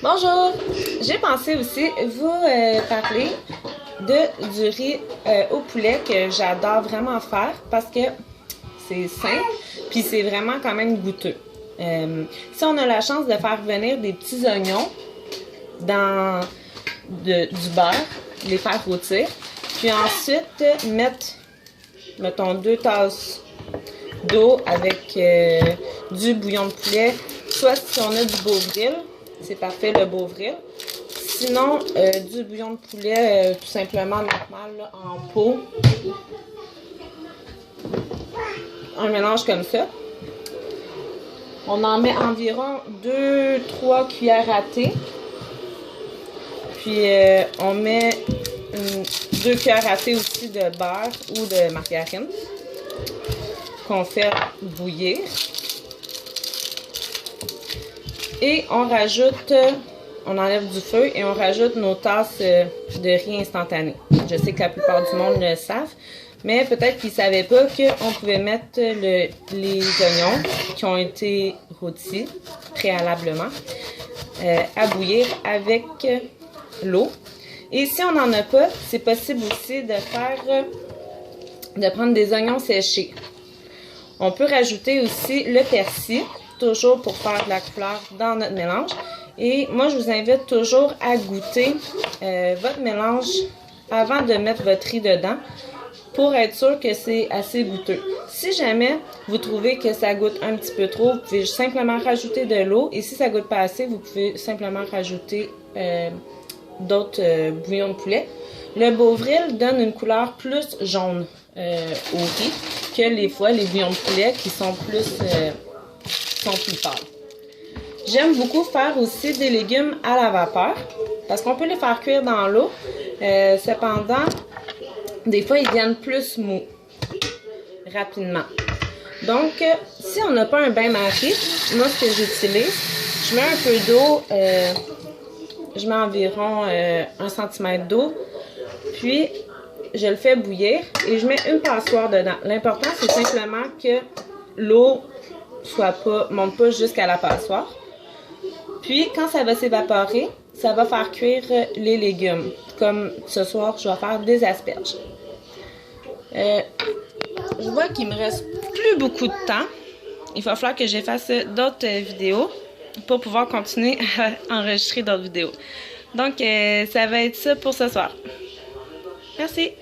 Bonjour! J'ai pensé aussi vous parler du riz au poulet que j'adore vraiment faire parce que c'est simple puis c'est vraiment quand même goûteux. Si on a la chance de faire venir des petits oignons dans du beurre, les faire rôtir, puis ensuite mettons 2 tasses d'eau avec du bouillon de poulet, soit si on a du Beauvril, c'est parfait le Beauvril. Sinon, du bouillon de poulet tout simplement normal là, en pot. Un mélange comme ça. On en met environ 2-3 cuillères à thé. Puis on met 2 cuillères à thé aussi de beurre ou de margarine qu'on fait bouillir. Et on rajoute, on enlève du feu et on rajoute nos tasses de riz instantané. Je sais que la plupart du monde le savent, mais peut-être qu'ils ne savaient pas qu'on pouvait mettre les oignons qui ont été rôtis préalablement à bouillir avec l'eau. Et si on n'en a pas, c'est possible aussi de prendre des oignons séchés. On peut rajouter aussi le persil, toujours pour faire de la couleur dans notre mélange. Et moi, je vous invite toujours à goûter votre mélange avant de mettre votre riz dedans pour être sûr que c'est assez goûteux. Si jamais vous trouvez que ça goûte un petit peu trop, vous pouvez simplement rajouter de l'eau. Et si ça goûte pas assez, vous pouvez simplement rajouter d'autres bouillons de poulet. Le Beauvril donne une couleur plus jaune au riz que les bouillons de poulet qui sont plus pâles. J'aime beaucoup faire aussi des légumes à la vapeur parce qu'on peut les faire cuire dans l'eau. Cependant, des fois, ils viennent plus mous rapidement. Donc, si on n'a pas un bain-marie, moi, ce que j'utilise, je mets un peu d'eau, je mets environ 1 cm d'eau, puis je le fais bouillir et je mets une passoire dedans. L'important, c'est simplement que l'eau monte pas jusqu'à la passoire. Puis, quand ça va s'évaporer, ça va faire cuire les légumes. Comme ce soir, je vais faire des asperges. Je vois qu'il me reste plus beaucoup de temps. Il va falloir que j'efface d'autres vidéos pour pouvoir continuer à enregistrer d'autres vidéos. Donc, ça va être ça pour ce soir. Merci!